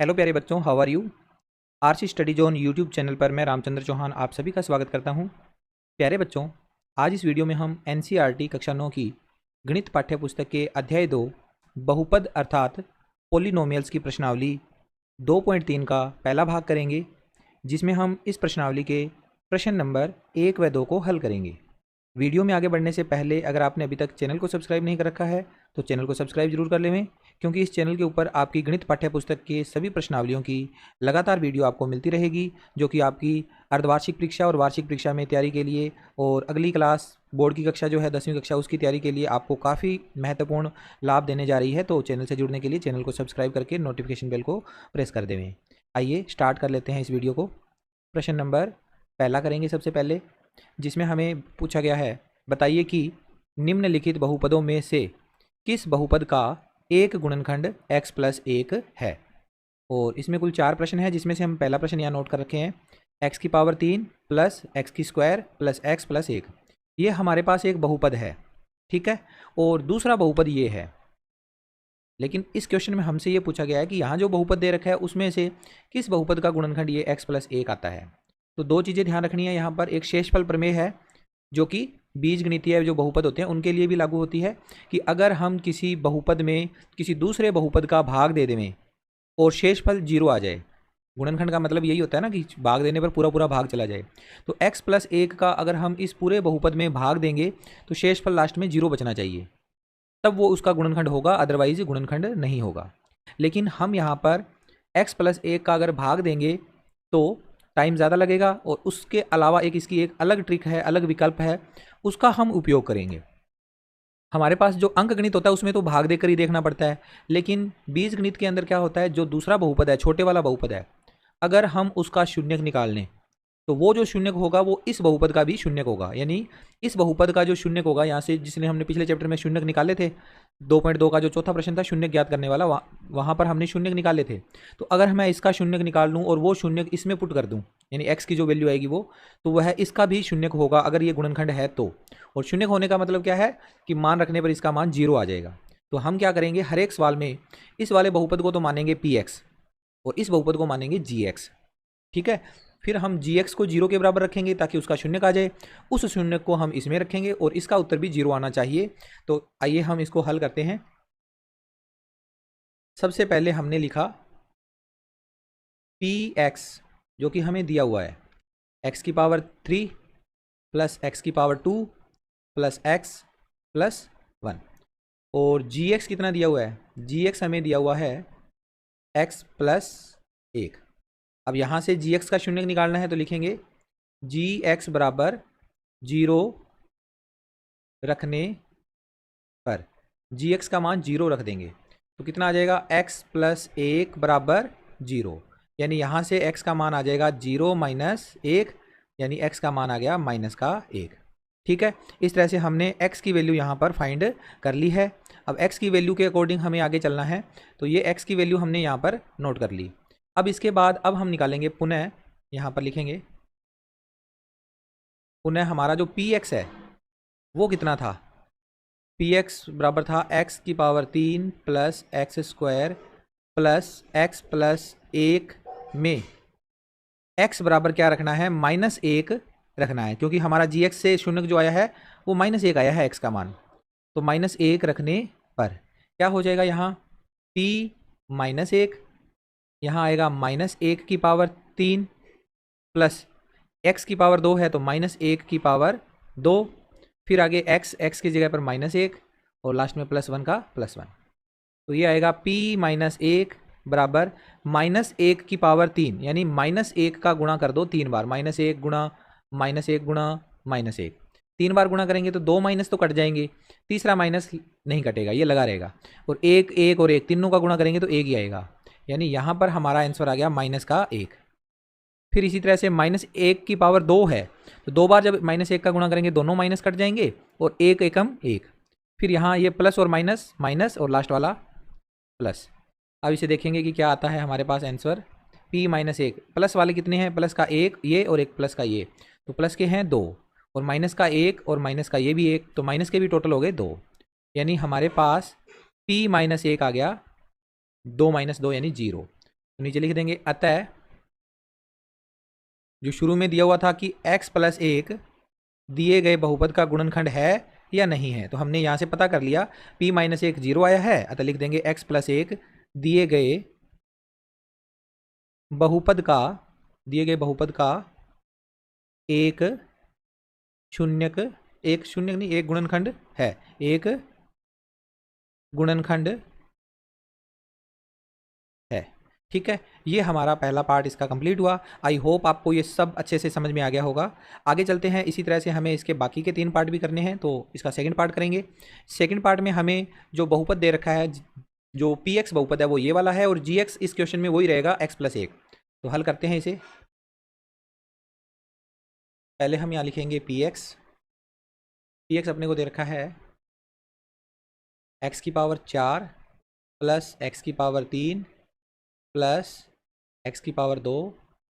Hello प्यारे बच्चों, how are you. RC study zone YouTube channel पर मैं रामचंद्र चौहान आप सभी का स्वागत करता हूं। प्यारे बच्चों, आज इस वीडियो में हम एनसीईआरटी कक्षा 9 की गणित पाठ्य पुस्तक के अध्याय 2 बहुपद अर्थात पोलिनोमियल्स की प्रश्नावली 2.3 का पहला भाग करेंगे, जिसमें हम इस प्रश्नावली के प्रश्न नंबर 1 व 2 को हल करेंगे। वीडियो में आगे बढ़ने से पहले अगर आपने अभी तक चैनल को सब्सक्राइब नहीं कर रखा है तो चैनल को सब्सक्राइब जरूर कर लें, क्योंकि इस चैनल के ऊपर आपकी गणित पाठ्य पुस्तक के सभी प्रश्नावलियों की लगातार वीडियो आपको मिलती रहेगी, जो कि आपकी अर्धवार्षिक परीक्षा और वार्षिक परीक्षा में तैयारी के लिए और अगली क्लास बोर्ड की कक्षा जो है 10वीं कक्षा उसकी तैयारी के लिए आपको काफ़ी महत्वपूर्ण लाभ देने जा रही है। तो चैनल से जुड़ने के लिए चैनल को सब्सक्राइब करके नोटिफिकेशन बेल को प्रेस कर देवें। आइए स्टार्ट कर लेते हैं इस वीडियो को। प्रश्न नंबर पहला करेंगे सबसे पहले, जिसमें हमें पूछा गया है, बताइए कि निम्नलिखित बहुपदों में से किस बहुपद का एक गुणनखंड x प्लस 1 है। और इसमें कुल 4 प्रश्न है, जिसमें से हम पहला प्रश्न यहाँ नोट कर रखे हैं, x की पावर 3 प्लस एक्स की स्क्वायर प्लस x प्लस 1। ये हमारे पास एक बहुपद है, ठीक है। और दूसरा बहुपद ये है, लेकिन इस क्वेश्चन में हमसे ये पूछा गया है कि यहाँ जो बहुपद दे रखा है उसमें से किस बहुपद का गुणनखंड ये x प्लस 1 आता है। तो दो चीज़ें ध्यान रखनी है यहाँ पर। एक शेषफल प्रमेय है, जो कि बीजगणितीय जो बहुपद होते हैं उनके लिए भी लागू होती है, कि अगर हम किसी बहुपद में किसी दूसरे बहुपद का भाग दे दें और शेषफल 0 आ जाए, गुणनखंड का मतलब यही होता है ना कि भाग देने पर पूरा पूरा भाग चला जाए, तो x प्लस 1 का अगर हम इस पूरे बहुपद में भाग देंगे तो शेषफल लास्ट में 0 बचना चाहिए, तब वो उसका गुणनखंड होगा, अदरवाइज गुणनखंड नहीं होगा। लेकिन हम यहाँ पर x प्लस 1 का अगर भाग देंगे तो टाइम ज़्यादा लगेगा, और उसके अलावा एक इसकी एक अलग ट्रिक है, अलग विकल्प है, उसका हम उपयोग करेंगे। हमारे पास जो अंक गणित होता है उसमें तो भाग देकर ही देखना पड़ता है, लेकिन बीज गणित के अंदर क्या होता है, जो दूसरा बहुपद है, छोटे वाला बहुपद है, अगर हम उसका शून्यक निकाल लें तो वो जो शून्यक होगा वो इस बहुपद का भी शून्यक होगा। यानी इस बहुपद का जो शून्यक होगा, यहाँ से जिसने हमने पिछले चैप्टर में शून्यक निकाले थे, 2.2 का जो चौथा प्रश्न था शून्यक ज्ञात करने वाला, वहाँ पर हमने शून्यक निकाले थे। तो अगर मैं इसका शून्यक निकाल लूँ और वो शून्यक इसमें पुट कर दूँ, यानी x की जो वैल्यू आएगी वो, तो वह इसका भी शून्यक होगा अगर ये गुणनखंड है तो। और शून्यक होने का मतलब क्या है कि मान रखने पर इसका मान 0 आ जाएगा। तो हम क्या करेंगे, हर एक सवाल में इस वाले बहुपद को तो मानेंगे px और इस बहुपद को मानेंगे gx, ठीक है। फिर हम gx को 0 के बराबर रखेंगे ताकि उसका शून्यक आ जाए, उस शून्यक को हम इसमें रखेंगे और इसका उत्तर भी 0 आना चाहिए। तो आइए हम इसको हल करते हैं। सबसे पहले हमने लिखा px, जो कि हमें दिया हुआ है x की पावर 3 प्लस एक्स की पावर 2 प्लस x प्लस 1, और gx कितना दिया हुआ है, gx हमें दिया हुआ है x प्लस 1। अब यहाँ से gx का शून्यक निकालना है तो लिखेंगे gx बराबर 0 रखने पर, gx का मान 0 रख देंगे तो कितना आ जाएगा, x प्लस 1 बराबर 0। यानी यहाँ से x का मान आ जाएगा 0 माइनस 1, यानी x का मान आ गया माइनस का 1, ठीक है। इस तरह से हमने x की वैल्यू यहाँ पर फाइंड कर ली है। अब x की वैल्यू के अकॉर्डिंग हमें आगे चलना है, तो ये x की वैल्यू हमने यहाँ पर नोट कर ली। अब इसके बाद अब हम निकालेंगे पुनः, यहाँ पर लिखेंगे पुनः हमारा जो px है वो कितना था, px बराबर था x की power 3 plus x square plus x plus 1 में x बराबर क्या रखना है, -1 रखना है, क्योंकि हमारा gx से शून्यक जो आया है वो -1 आया है x का मान। तो -1 रखने पर क्या हो जाएगा, यहाँ p -1, यहाँ आएगा -1 की पावर 3 प्लस x की पावर 2 है तो -1 की पावर 2, फिर आगे x की जगह पर -1 और लास्ट में +1 का +1। तो ये आएगा p -1 बराबर -1 की पावर 3, यानी -1 का गुणा कर दो 3 बार, -1 गुणा -1 गुणा -1, 3 बार गुणा करेंगे तो 2 माइनस तो कट जाएंगे, तीसरा माइनस नहीं कटेगा, ये लगा रहेगा, और 1 1 और 1 तीनों का गुणा करेंगे तो 1 ही आएगा। यानी यहाँ पर हमारा आंसर आ गया -1। फिर इसी तरह से -1 की पावर 2 है तो 2 बार जब -1 का गुणा करेंगे दोनों माइनस कट जाएंगे और 1 एकम 1, फिर यहाँ ये प्लस और माइनस माइनस और लास्ट वाला प्लस। अब इसे देखेंगे कि क्या आता है हमारे पास आंसर, p -1, प्लस वाले कितने हैं, प्लस का 1 ये और एक प्लस का ये, तो प्लस के हैं 2 और माइनस का 1 और माइनस का ये भी 1, तो माइनस के भी टोटल हो गए 2। यानी हमारे पास p -1 आ गया 2 - 2 यानी 0। तो नीचे लिख देंगे अतः जो शुरू में दिया हुआ था कि x+1 दिए गए बहुपद का गुणनखंड है या नहीं है, तो हमने यहाँ से पता कर लिया p-1 0 आया है, अतः लिख देंगे x+1 दिए गए बहुपद का एक गुणनखंड है, एक गुणनखंड है। ठीक है, ये हमारा पहला पार्ट इसका कंप्लीट हुआ। आई होप आपको ये सब अच्छे से समझ में आ गया होगा। आगे चलते हैं, इसी तरह से हमें इसके बाकी के 3 पार्ट भी करने हैं, तो इसका सेकंड पार्ट करेंगे। सेकंड पार्ट में हमें जो बहुपद दे रखा है, जो px बहुपद है वो ये वाला है, और gx इस क्वेश्चन में वही रहेगा x+1। तो हल करते हैं इसे। पहले हम यहाँ लिखेंगे px अपने को दे रखा है x⁴ plus x⁴ plus x⁴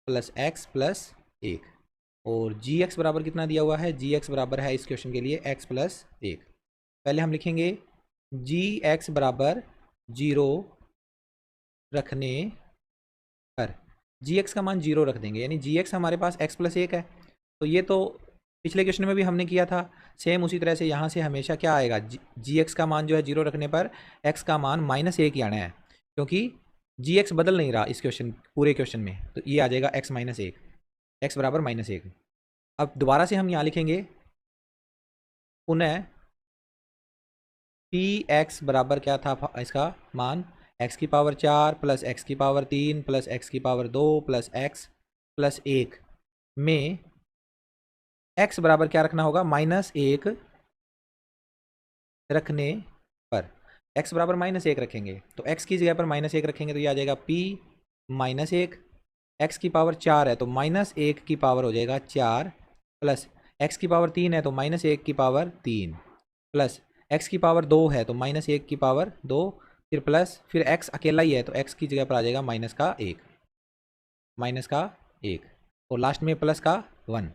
plus x+1, और gx बराबर कितना दिया हुआ है, gx बराबर है इस क्वेश्चन के लिए x+1। पहले हम लिखेंगे gx बराबर 0 रखने पर, gx का मान 0 रख देंगे, यानी gx हमारे पास x+1 है। तो ये तो पिछले क्वेश्चन में भी हमने किया था, सेम उसी तरह से यहाँ से हमेशा क्या आएगा, gx का मान जो है 0 रखने पर x का मान -1 ही आना है, क्योंकि gx बदल नहीं रहा इस क्वेश्चन पूरे क्वेश्चन में, तो ये आ जाएगा x-1, x बराबर -1। अब दोबारा से हम यहाँ लिखेंगे पुनः px बराबर क्या था इसका मान, x⁴ plus x⁴ plus x⁴ plus x+1 में x बराबर क्या रखना होगा, -1 रखने पर, x बराबर -1 रखेंगे, तो x की जगह पर -1 रखेंगे, तो ये आ जाएगा p-1, x⁴ है तो -1 की पावर हो जाएगा 4, प्लस x⁴ है तो -1 की पावर 3, प्लस x⁴ है तो -1 की पावर 2, फिर प्लस, फिर x अकेला ही है तो x की जगह पर आ जाएगा -1 और लास्ट में प्लस का 1।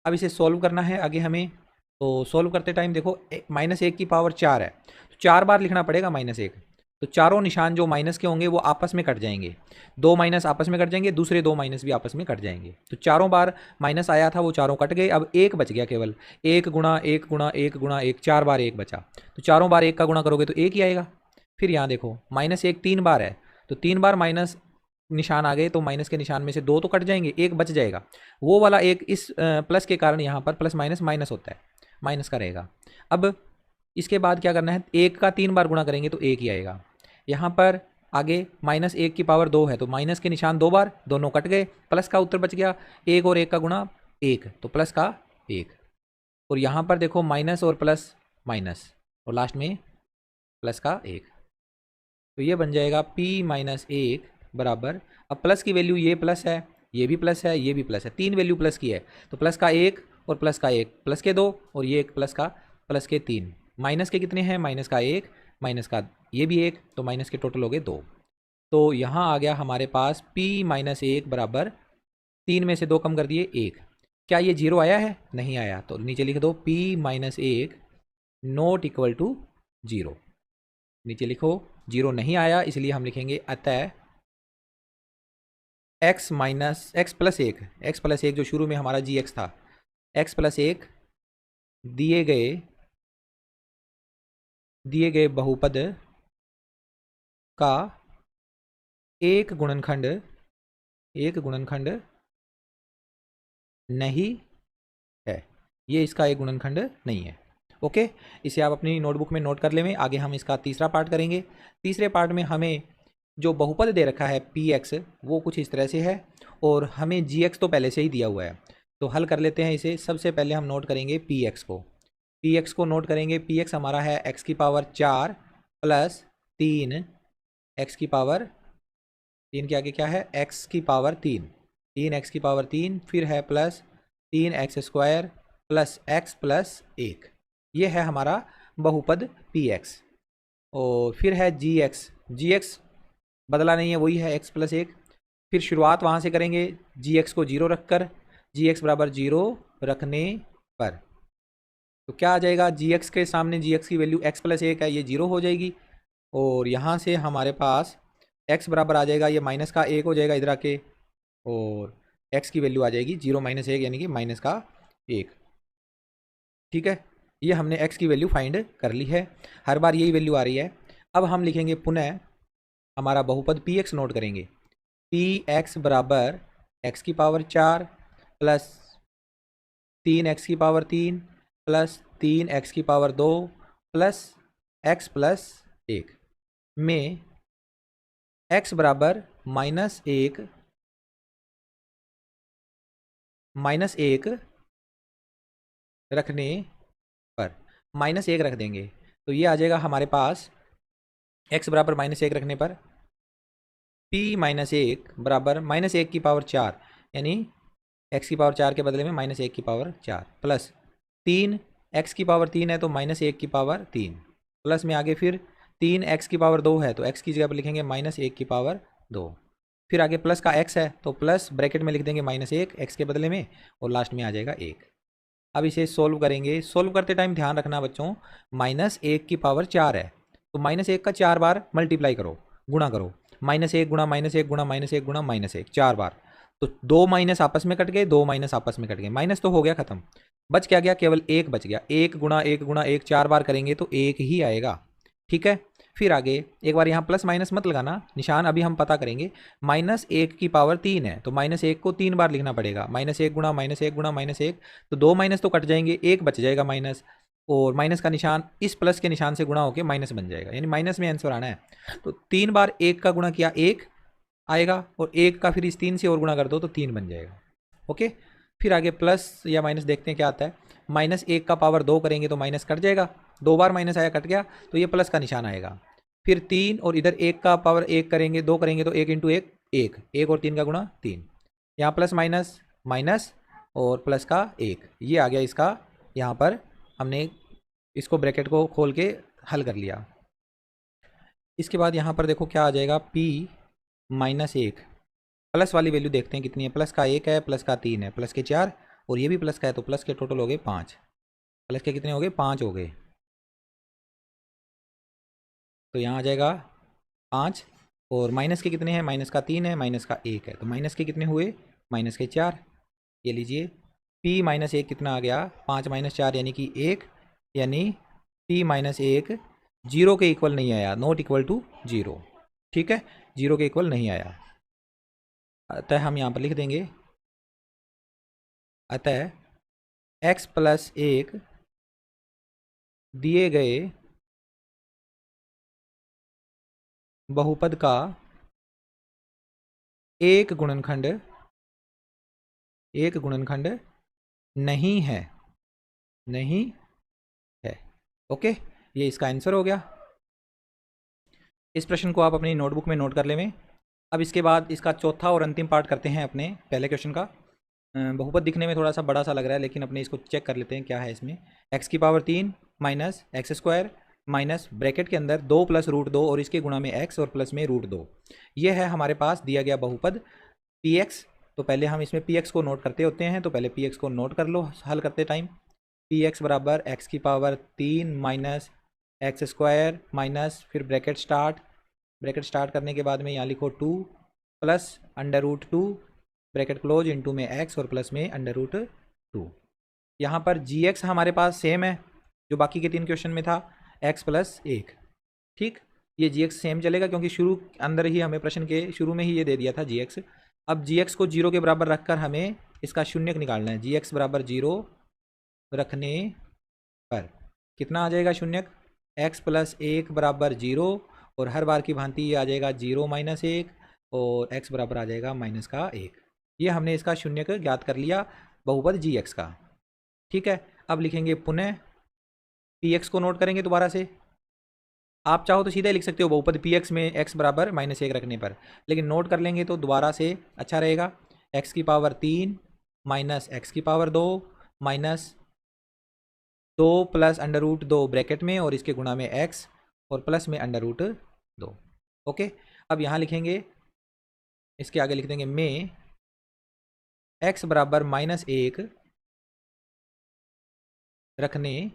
अब इसे सॉल्व करना है आगे हमें, तो सॉल्व करते टाइम देखो -1 की पावर 4 है, तो 4 बार लिखना पड़ेगा -1, तो चारों निशान जो माइनस के होंगे वो आपस में कट जाएंगे, 2 माइनस आपस में कट जाएंगे, दूसरे 2 माइनस भी आपस में कट जाएंगे, तो चारों बार माइनस आया था वो चारों कट गए, अब 1 बच गया केवल, 1 गुणा 1 गुणा 1 गुणा 1, 4 बार 1 बचा, तो चारों बार 1 का गुणा करोगे तो 1 ही आएगा। फिर यहाँ देखो -1 3 बार है, तो 3 बार माइनस निशान आ गए, तो माइनस के निशान में से 2 तो कट जाएंगे, 1 बच जाएगा, वो वाला 1 इस प्लस के कारण यहाँ पर प्लस माइनस माइनस होता है, माइनस का रहेगा। अब इसके बाद क्या करना है, 1 का 3 बार गुणा करेंगे तो 1 ही आएगा। यहाँ पर आगे -1 की पावर 2 है, तो माइनस के निशान 2 बार, दोनों कट गए, प्लस का उत्तर बच गया, 1 और 1 का गुणा 1, तो प्लस का 1, और यहाँ पर देखो माइनस और प्लस माइनस, और लास्ट में प्लस का 1, तो ये बन जाएगा p-1 बराबर, अब प्लस की वैल्यू ये प्लस है, ये भी प्लस है, ये भी प्लस है, 3 वैल्यू प्लस की है, तो प्लस का 1 और प्लस का 1, प्लस के 2, और ये एक प्लस के 3, माइनस के कितने हैं, माइनस का 1, माइनस का ये भी 1, तो माइनस के टोटल हो गए 2। तो यहाँ आ गया हमारे पास p-1 बराबर 3 में से 2 कम कर दिए 1। क्या ये 0 आया है, नहीं आया, तो नीचे लिख दो p-1 नॉट इक्वल टू 0, नीचे लिखो 0 नहीं आया, इसलिए हम लिखेंगे अतः x+1 जो शुरू में हमारा gx था, x+1 दिए गए बहुपद का एक गुणनखंड नहीं है, ये इसका एक गुणनखंड नहीं है। ओके, इसे आप अपनी नोटबुक में नोट कर लें। आगे हम इसका तीसरा पार्ट करेंगे। तीसरे पार्ट में हमें जो बहुपद दे रखा है px वो कुछ इस तरह से है, और हमें gx तो पहले से ही दिया हुआ है, तो हल कर लेते हैं इसे। सबसे पहले हम नोट करेंगे px को नोट करेंगे। px हमारा है x⁴ प्लस 3, x⁴ के आगे क्या है, x⁴, 3x⁴, फिर है प्लस 3x² प्लस x+1, ये है हमारा बहुपद px। और फिर है gx बदला नहीं है, वही है x+1। फिर शुरुआत वहाँ से करेंगे, gx को 0 रखकर, gx बराबर 0 रखने पर, तो क्या आ जाएगा, gx के सामने gx की वैल्यू x+1 है, ये 0 हो जाएगी। और यहाँ से हमारे पास एक्स बराबर आ जाएगा, ये माइनस का एक हो जाएगा इधर आके, और एक्स की वैल्यू आ जाएगी 0 - 1 यानी कि माइनस का 1। ठीक है, ये हमने एक्स की वैल्यू फाइंड कर ली है, हर बार यही वैल्यू आ रही है। अब हम लिखेंगे पुनः हमारा बहुपद पी एक्स नोट करेंगे। पी एक्स बराबर एक्स की पावर 4 प्लस 3 x की पावर 3 प्लस 3 x की पावर 2 प्लस x प्लस 1 में x बराबर -1 रखने पर -1 रख देंगे तो ये आ जाएगा हमारे पास x बराबर -1 रखने पर p -1 बराबर -1 की पावर 4 यानी x की पावर 4 के बदले में -1 की पावर 4 प्लस 3 x की पावर 3 है तो -1 की पावर 3 प्लस में आगे फिर 3 x की पावर 2 है तो x की जगह पर लिखेंगे -1 की पावर 2। फिर आगे प्लस का x है तो प्लस ब्रैकेट में लिख देंगे -1 x के बदले में और लास्ट में आ जाएगा 1। अब इसे सोल्व करेंगे, सोल्व करते टाइम ध्यान रखना बच्चों, -1 की पावर 4 है तो -1 का 4 बार मल्टीप्लाई करो, गुणा करो, -1 गुणा -1 गुणा -1 गुणा -1 4 बार, तो 2 माइनस आपस में कट गए, 2 माइनस आपस में कट गए, माइनस तो हो गया खत्म, बच क्या गया, केवल 1 बच गया। 1 गुणा 1 गुणा 1 4 बार करेंगे तो 1 ही आएगा। ठीक है, फिर आगे एक बार यहाँ प्लस माइनस मत लगाना, निशान अभी हम पता करेंगे। -1 की पावर 3 है तो -1 को 3 बार लिखना पड़ेगा, -1 गुणा -1 गुणा -1, तो 2 माइनस तो कट जाएंगे, 1 बच जाएगा माइनस, और माइनस का निशान इस प्लस के निशान से गुणा होकर माइनस बन जाएगा, यानी माइनस में आंसर आना है। तो 3 बार 1 का गुणा किया 1 आएगा, और 1 का फिर इस 3 से और गुणा कर दो तो 3 बन जाएगा। ओके, फिर आगे प्लस या माइनस देखते हैं क्या आता है। -1 का पावर 2 करेंगे तो माइनस कट जाएगा, 2 बार माइनस आया कट गया तो ये प्लस का निशान आएगा। फिर 3 और इधर 1 का पावर 1 करेंगे, 2 करेंगे तो 1 इंटू 1 1, 1 और 3 का गुणा 3, यहाँ प्लस माइनस माइनस और प्लस का 1, ये आ गया इसका। यहाँ पर हमने इसको ब्रैकेट को खोल के हल कर लिया। इसके बाद यहाँ पर देखो क्या आ जाएगा, p-1, प्लस वाली वैल्यू देखते हैं कितनी है, प्लस का 1 है, प्लस का 3 है, प्लस के 4, और ये भी प्लस का है तो प्लस के टोटल हो गए 5, प्लस के कितने हो गए 5 हो गए, तो यहाँ आ जाएगा 5, और माइनस के कितने हैं, माइनस का 3 है, माइनस का 1 है, तो माइनस के कितने हुए, माइनस के 4। ये लीजिए p-1 कितना आ गया, 5 - 4 यानी कि 1, यानी p-1 जीरो के इक्वल नहीं आया, नॉट इक्वल टू 0। ठीक है, जीरो के इक्वल नहीं आया, अतः हम यहाँ पर लिख देंगे, अतः x प्लस 1 दिए गए बहुपद का एक गुणनखंड नहीं है, नहीं है। ओके, ये इसका आंसर हो गया। इस प्रश्न को आप अपनी नोटबुक में नोट कर लें। अब इसके बाद इसका चौथा और अंतिम पार्ट करते हैं अपने पहले क्वेश्चन का। बहुपद दिखने में थोड़ा सा बड़ा सा लग रहा है, लेकिन अपने इसको चेक कर लेते हैं क्या है इसमें। x की power 3 minus x² minus bracket के अंदर 2 प्लस √2 और इसके गुणा में x और प्लस में √2, ये है हमारे पास दिया गया बहुपद px। तो पहले हम इसमें px को नोट करते होते हैं, तो पहले px को नोट कर लो हल करते टाइम। px बराबर x की पावर 3 माइनस x² माइनस फिर ब्रैकेट स्टार्ट करने के बाद में यहाँ लिखो 2 प्लस √2 ब्रैकेट क्लोज इनटू में x और प्लस में √2। यहाँ पर gx हमारे पास सेम है जो बाकी के 3 क्वेश्चन में था, x प्लस 1। ठीक, ये gx सेम चलेगा क्योंकि शुरू अंदर ही हमें प्रश्न के शुरू में ही ये दे दिया था gx। अब gx को 0 के बराबर रखकर हमें इसका शून्यक निकालना है। gx बराबर 0 रखने पर कितना आ जाएगा शून्यक, x प्लस 1 बराबर 0, और हर बार की भांति ये आ जाएगा 0 - 1 और x बराबर आ जाएगा माइनस का 1। ये हमने इसका शून्यक ज्ञात कर लिया बहुपद gx का। ठीक है, अब लिखेंगे पुनः px को नोट करेंगे दोबारा से। आप चाहो तो सीधा लिख सकते हो बहुपद px में x बराबर -1 रखने पर, लेकिन नोट कर लेंगे तो दोबारा से अच्छा रहेगा। x की पावर 3 माइनस x की पावर 2 माइनस 2 प्लस √2 ब्रैकेट में और इसके गुणा में x और प्लस में √2। ओके, अब यहाँ लिखेंगे, इसके आगे लिख देंगे में x बराबर -1 रखने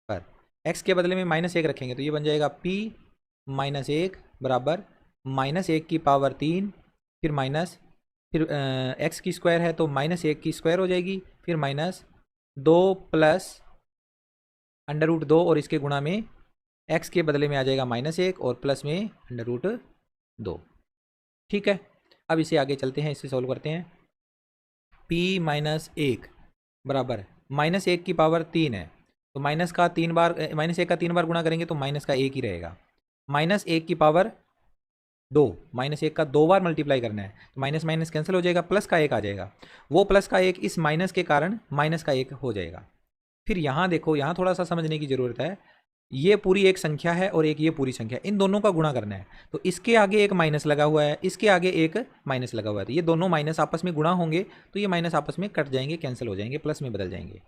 पर, x के बदले में -1 रखेंगे तो ये बन जाएगा p-1 बराबर माइनस 1 की पावर 3, फिर माइनस, फिर एक्स की स्क्वायर है तो माइनस 1 की स्क्वायर हो जाएगी, फिर माइनस 2 प्लस √2 और इसके गुणा में एक्स के बदले में आ जाएगा -1 और प्लस में √2। ठीक है, अब इसे आगे चलते हैं, इसे सॉल्व करते हैं। p-1 बराबर -1 की पावर 3 है तो माइनस का 3 बार, -1 का 3 बार गुणा करेंगे तो माइनस का 1 ही रहेगा। -1 की पावर 2, -1 का 2 बार मल्टीप्लाई करना है तो माइनस माइनस कैंसिल हो जाएगा, प्लस का 1 आ जाएगा। वो प्लस का 1 इस माइनस के कारण माइनस का 1 हो जाएगा। फिर यहाँ देखो, यहाँ थोड़ा सा समझने की ज़रूरत है। ये पूरी एक संख्या है और एक ये पूरी संख्या, इन दोनों का गुणा करना है तो इसके आगे एक माइनस लगा हुआ है, इसके आगे एक माइनस लगा हुआ है, तो ये दोनों माइनस आपस में गुणा होंगे तो ये माइनस आपस में कट जाएंगे, कैंसिल हो जाएंगे, प्लस में बदल जाएंगे।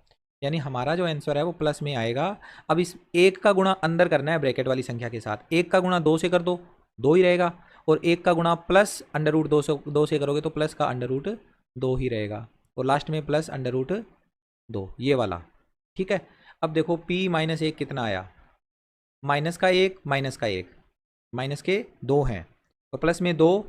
यानी हमारा जो आंसर है वो प्लस में आएगा। अब इस एक का गुणा अंदर करना है ब्रैकेट वाली संख्या के साथ, एक का गुणा 2 से कर दो, 2 ही रहेगा, और एक का गुणा प्लस √2 से करोगे तो प्लस का √2 ही रहेगा, और लास्ट में प्लस √2 ये वाला। ठीक है, अब देखो p-1 कितना आया, माइनस का 1, माइनस का 1, माइनस के 2 हैं और प्लस में 2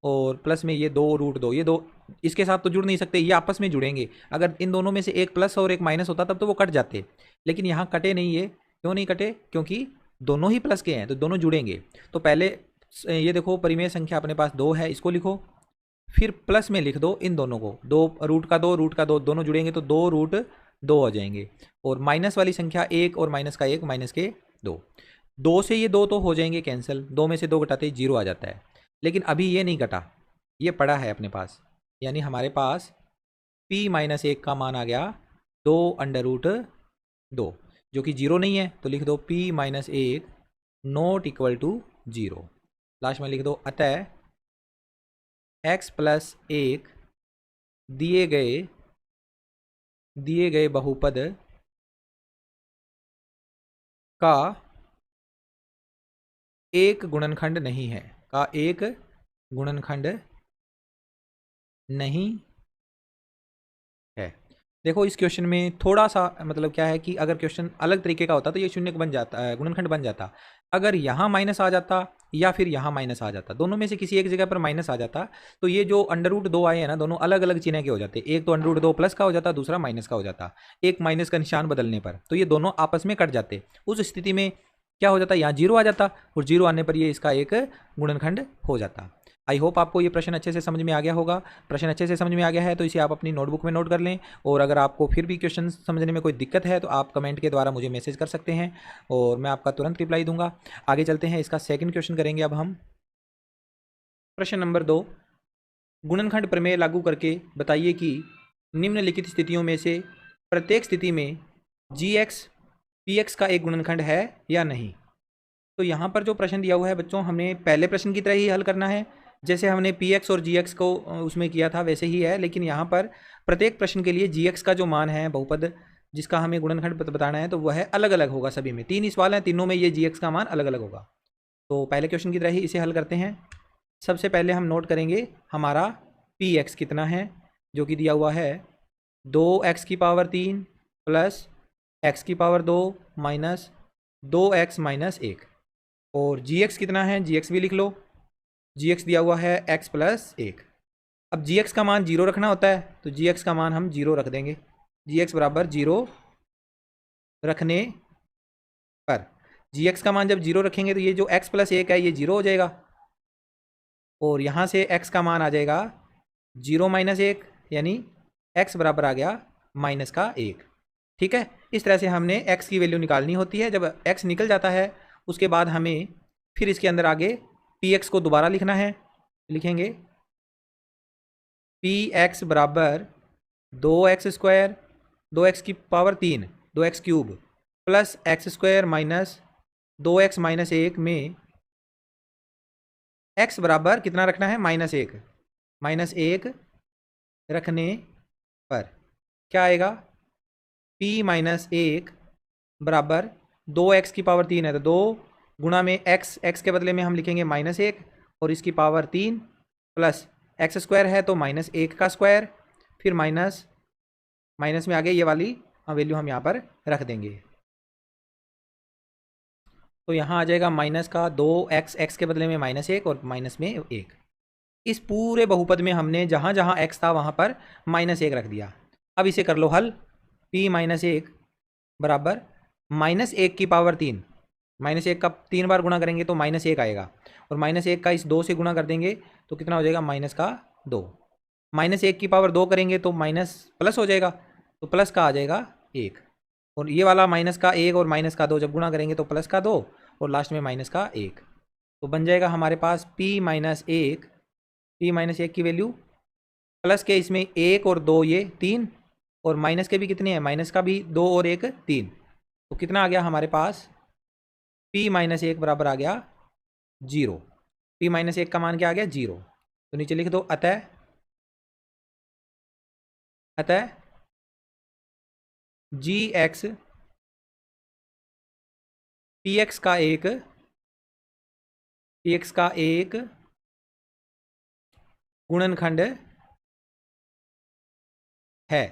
और प्लस में ये 2√2, ये 2 इसके साथ तो जुड़ नहीं सकते, ये आपस में जुड़ेंगे। अगर इन दोनों में से एक प्लस और एक माइनस होता तब तो वो कट जाते, लेकिन यहाँ कटे नहीं ये। क्यों नहीं कटे? क्योंकि दोनों ही प्लस के हैं तो दोनों जुड़ेंगे। तो पहले ये देखो, परिमेय संख्या अपने पास 2 है, इसको लिखो, फिर प्लस में लिख दो इन दोनों को, 2 √2 दोनों जुड़ेंगे तो 2√2 हो जाएंगे, और माइनस वाली संख्या 1 और माइनस का 1 माइनस के 2 से ये 2 तो हो जाएंगे कैंसिल, 2 में से 2 घटाते ही 0 आ जाता है। लेकिन अभी ये नहीं घटा, ये पड़ा है अपने पास, यानी हमारे पास p-1 का मान आ गया 2√2, जो कि 0 नहीं है तो लिख दो p-1 not equal to 0। Last में लिख दो अतः x + 1 दिए गए बहुपद का एक गुणनखंड नहीं है, का एक गुणनखंड नहीं है। देखो इस क्वेश्चन में थोड़ा सा मतलब क्या है कि अगर क्वेश्चन अलग तरीके का होता तो ये शून्य बन जाता, गुणनखंड बन जाता। अगर यहाँ माइनस आ जाता या फिर यहाँ माइनस आ जाता, दोनों में से किसी एक जगह पर माइनस आ जाता, तो ये जो √2 आए हैं ना, दोनों अलग अलग चिन्ह के हो जाते। एक तो √2 प्लस का हो जाता, दूसरा माइनस का हो जाता, एक माइनस का निशान बदलने पर, तो ये दोनों आपस में कट जाते। उस स्थिति में क्या हो जाता, यहाँ 0 आ जाता, और 0 आने पर ये इसका एक गुणनखंड हो जाता। आई होप आपको ये प्रश्न अच्छे से समझ में आ गया होगा। प्रश्न अच्छे से समझ में आ गया है तो इसे आप अपनी नोटबुक में नोट कर लें, और अगर आपको फिर भी क्वेश्चन समझने में कोई दिक्कत है तो आप कमेंट के द्वारा मुझे मैसेज कर सकते हैं और मैं आपका तुरंत रिप्लाई दूंगा। आगे चलते हैं, इसका सेकंड क्वेश्चन करेंगे अब हम। प्रश्न नंबर 2, गुणनखंड प्रमेय लागू करके बताइए कि निम्नलिखित स्थितियों में से प्रत्येक स्थिति में gx px का एक गुणनखंड है या नहीं। तो यहाँ पर जो प्रश्न दिया हुआ है बच्चों, हमें पहले प्रश्न की तरह ही हल करना है, जैसे हमने px और gx को उसमें किया था वैसे ही है, लेकिन यहाँ पर प्रत्येक प्रश्न के लिए gx का जो मान है बहुपद जिसका हमें गुणनखंड बताना है तो वह अलग अलग होगा। सभी में 3 सवाल हैं, तीनों में ये gx का मान अलग अलग होगा। तो पहले क्वेश्चन की तरह ही इसे हल करते हैं। सबसे पहले हम नोट करेंगे हमारा px कितना है, जो कि दिया हुआ है 2x की पावर 3 प्लस x की पावर 2 माइनस 2x माइनस 1, और gx कितना है, gx भी लिख लो, gx दिया हुआ है x + 1। अब gx का मान 0 रखना होता है तो gx का मान हम 0 रख देंगे, gx बराबर 0 रखने पर gx का मान जब 0 रखेंगे तो ये जो x + 1 है ये 0 हो जाएगा, और यहाँ से x का मान आ जाएगा 0 - 1, यानी x बराबर आ गया -1। ठीक है, इस तरह से हमने x की वैल्यू निकालनी होती है। जब x निकल जाता है उसके बाद हमें फिर इसके अंदर आगे px को दोबारा लिखना है, लिखेंगे px बराबर 2x² 2x की power 3 2x³ plus x² minus 2x minus 1 में x बराबर कितना रखना है, -1 रखने पर क्या आएगा, p-1 बराबर 2x की पावर 3 है तो 2 गुणा में x के बदले में हम लिखेंगे -1 और इसकी पावर 3 प्लस x² है तो -1 का स्क्वायर, फिर माइनस में आगे ये वाली वैल्यू हम यहाँ पर रख देंगे। तो यहाँ आ जाएगा माइनस का 2x, x के बदले में -1 और माइनस में 1। इस पूरे बहुपद में हमने जहाँ जहाँ x था वहाँ पर -1 रख दिया। अब इसे कर लो हल। p माइनस 1 बराबर -1 की पावर 3, -1 का 3 बार गुणा करेंगे तो -1 आएगा, और -1 का इस 2 से गुणा कर देंगे तो कितना हो जाएगा, -2। -1 की पावर 2 करेंगे तो माइनस प्लस हो जाएगा, तो प्लस का आ जाएगा 1, और ये वाला -1 और -2 जब गुणा करेंगे तो +2 और लास्ट में -1। तो बन जाएगा हमारे पास p माइनस 1 की वैल्यू प्लस के इसमें 1 और 2 ये 3, और माइनस के भी कितने हैं, माइनस का भी 2 और 1 3, तो कितना आ गया हमारे पास, p माइनस 1 बराबर आ गया 0। p माइनस 1 का मान क्या आ गया, 0। तो नीचे लिख दो अतः gx px का एक गुणनखंड है।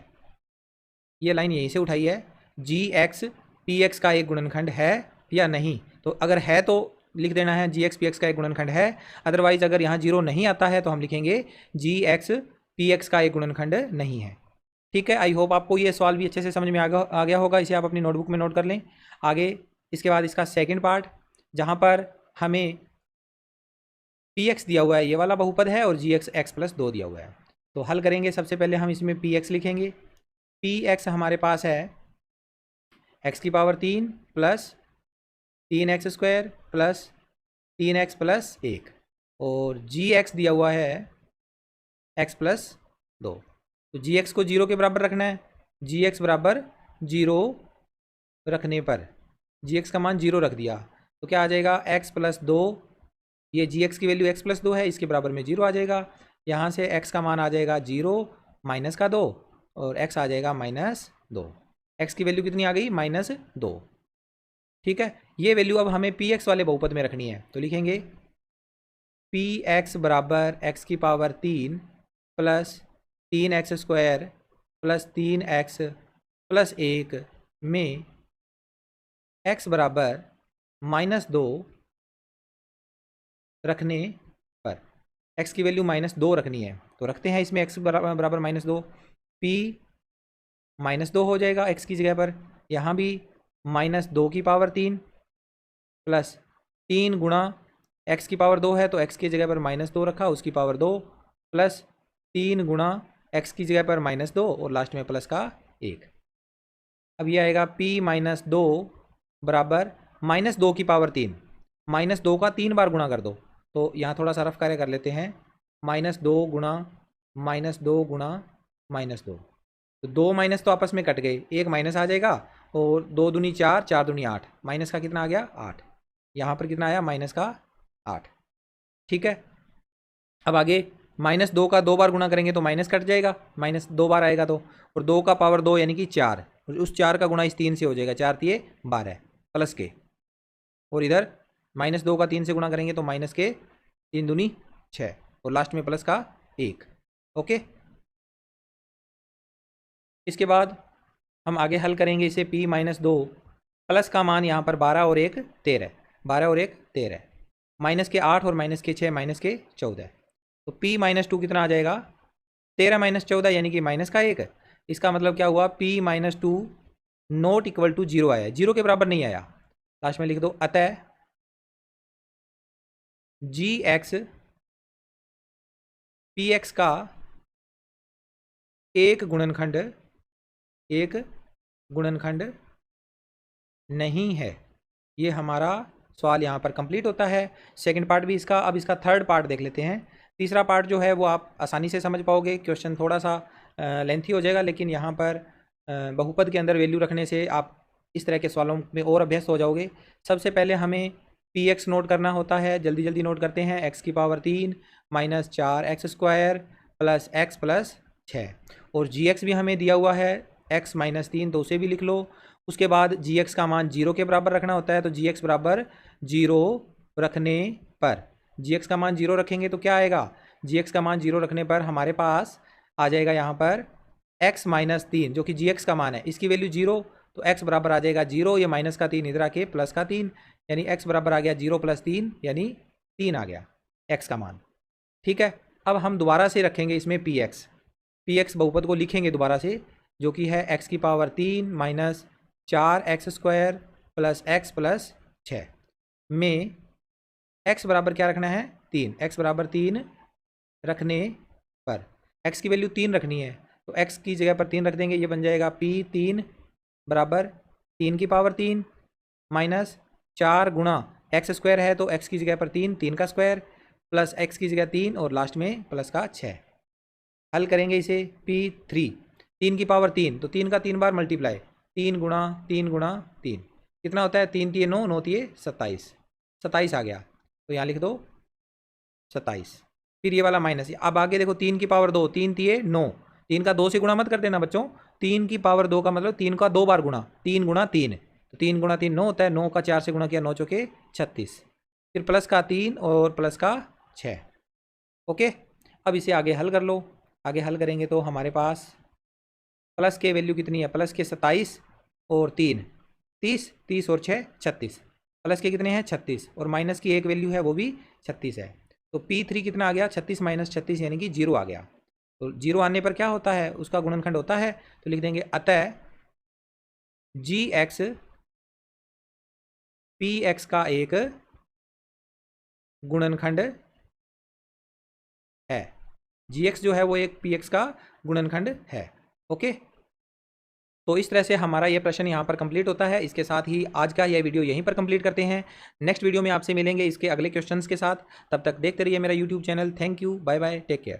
ये लाइन यहीं से उठाई है, gx px का एक गुणनखंड है या नहीं। तो अगर है तो लिख देना है gx px का एक गुणनखंड है, अदरवाइज अगर यहाँ 0 नहीं आता है तो हम लिखेंगे gx px का एक गुणनखंड नहीं है। ठीक है, आई होप आपको ये सवाल भी अच्छे से समझ में आ गया होगा। इसे आप अपनी नोटबुक में नोट कर लें। आगे इसके बाद इसका सेकंड पार्ट, जहाँ पर हमें px दिया हुआ है, ये वाला बहुपद है, और gx x+2 दिया हुआ है। तो हल करेंगे, सबसे पहले हम इसमें px लिखेंगे। px हमारे पास है x की power 3 plus 3x² plus 3x plus 1, और gx दिया हुआ है x+2। तो gx को 0 के बराबर रखना है। gx बराबर 0 रखने पर gx का मान 0 रख दिया तो क्या आ जाएगा, x+2, ये gx की वैल्यू x+2 है, इसके बराबर में 0 आ जाएगा। यहाँ से x का मान आ जाएगा 0 -2 और x आ जाएगा -2। x की वैल्यू कितनी आ गई, -2। ठीक है, ये वैल्यू अब हमें px वाले बहुपद में रखनी है। तो लिखेंगे px बराबर x की power 3 plus 3x² plus 3x plus 1 में x बराबर -2 रखने पर, x की वैल्यू -2 रखनी है। तो रखते हैं इसमें x बराबर -2, p -2 हो जाएगा x की जगह पर। यहाँ भी -2 की पावर 3 प्लस 3 गुणा x की पावर 2 है तो x की जगह पर -2 रखा, उसकी पावर 2 प्लस 3 गुणा x की जगह पर -2 और लास्ट में प्लस का 1। अब ये आएगा p -2 बराबर -2 की पावर 3, -2 का 3 बार गुणा कर दो। तो यहाँ थोड़ा सा रफ कार्य कर लेते हैं, -2 गुणा -2 गुणा -2, तो 2 माइनस तो आपस में कट गए, एक माइनस आ जाएगा, और 2 दूनी 4, 4 दूनी 8, माइनस का कितना आ गया 8, यहाँ पर कितना आया माइनस का 8। ठीक है, अब आगे -2 का 2 बार गुणा करेंगे तो माइनस कट जाएगा, -2 बार आएगा तो, और 2 का पावर 2 यानी कि 4, उस 4 का गुणा इस 3 से हो जाएगा, 4 तिये 12 प्लस के, और इधर -2 का 3 से गुणा करेंगे तो माइनस के 3 दूनी 6 और लास्ट में प्लस का 1। ओके, इसके बाद हम आगे हल करेंगे इसे p -2, प्लस का मान यहाँ पर 12 और 1 13, 12 और 1 13, माइनस के 8 और माइनस के 6 माइनस के 14, तो p -2 कितना आ जाएगा, 13 - 14 यानी कि माइनस का 1। इसका मतलब क्या हुआ, p -2 नॉट इक्वल टू 0 आया, 0 के बराबर नहीं आया। लास्ट में लिख दो अतः gx px का एक गुणनखंड नहीं है। ये हमारा सवाल यहाँ पर कंप्लीट होता है। सेकंड पार्ट भी इसका। अब इसका थर्ड पार्ट देख लेते हैं। तीसरा पार्ट जो है वो आप आसानी से समझ पाओगे, क्वेश्चन थोड़ा सा लेंथी हो जाएगा, लेकिन यहाँ पर बहुपद के अंदर वैल्यू रखने से आप इस तरह के सवालों में और अभ्यस्त हो जाओगे। सबसे पहले हमें px नोट करना होता है, जल्दी जल्दी नोट करते हैं। x की power 3 minus 4x² plus x plus 6, और gx भी हमें दिया हुआ है x -3, तो उसे भी लिख लो। उसके बाद gx का मान 0 के बराबर रखना होता है, तो gx बराबर 0 रखने पर, gx का मान 0 रखेंगे तो क्या आएगा, gx का मान 0 रखने पर हमारे पास आ जाएगा यहाँ पर x -3 जो कि gx का मान है, इसकी वैल्यू 0, तो x बराबर आ जाएगा 0, ये माइनस का 3 इधर आके प्लस का 3, यानी x बराबर आ गया 0 + 3 यानी 3 आ गया x का मान। ठीक है, अब हम दोबारा से रखेंगे इसमें px बहुपद को लिखेंगे दोबारा से, जो कि है x की power 3 minus 4x² plus x plus 6 में x बराबर क्या रखना है 3, x बराबर 3 रखने पर x की वैल्यू 3 रखनी है, तो x की जगह पर 3 रख देंगे, ये बन जाएगा p3 बराबर 3 की पावर 3 माइनस 4 गुणा x² है तो x की जगह पर 3, 3 का स्क्वायर प्लस x की जगह 3 और लास्ट में प्लस का 6। हल करेंगे इसे, p3 3 की पावर 3 तो 3 का 3 बार मल्टीप्लाई, 3 गुणा 3 गुणा 3 कितना होता है 3 3 9 9 3 27, 27 आ गया, तो यहाँ लिख दो 27। फिर ये वाला माइनस, अब आगे देखो 3 की पावर 2, 3 3 9, 3 का 2 से गुणा मत कर देना बच्चों, 3 की पावर 2 का मतलब 3 का 2 बार गुणा, 3 गुणा 3, तो 3 गुणा 3 9 होता है, 9 का 4 से गुणा किया 9 चौके 36, फिर प्लस का 3 और प्लस का 6। ओके, अब इसे आगे हल कर लो, आगे हल करेंगे तो हमारे पास प्लस के वैल्यू कितनी है, प्लस के 27 और 3 30, 30 और 6 36, प्लस के कितने हैं 36 और माइनस की एक वैल्यू है वो भी 36 है, तो p3 कितना आ गया 36 माइनस 36 यानी कि 0 आ गया। तो 0 आने पर क्या होता है, उसका गुणनखंड होता है, तो लिख देंगे अतः gx px का एक गुणनखंड है, gx जो है वो एक px का गुणनखंड है। ओके, तो इस तरह से हमारा ये प्रश्न यहाँ पर कंप्लीट होता है। इसके साथ ही आज का यह वीडियो यहीं पर कंप्लीट करते हैं। नेक्स्ट वीडियो में आपसे मिलेंगे इसके अगले क्वेश्चंस के साथ, तब तक देखते रहिए मेरा YouTube channel. Thank you, bye bye, take care.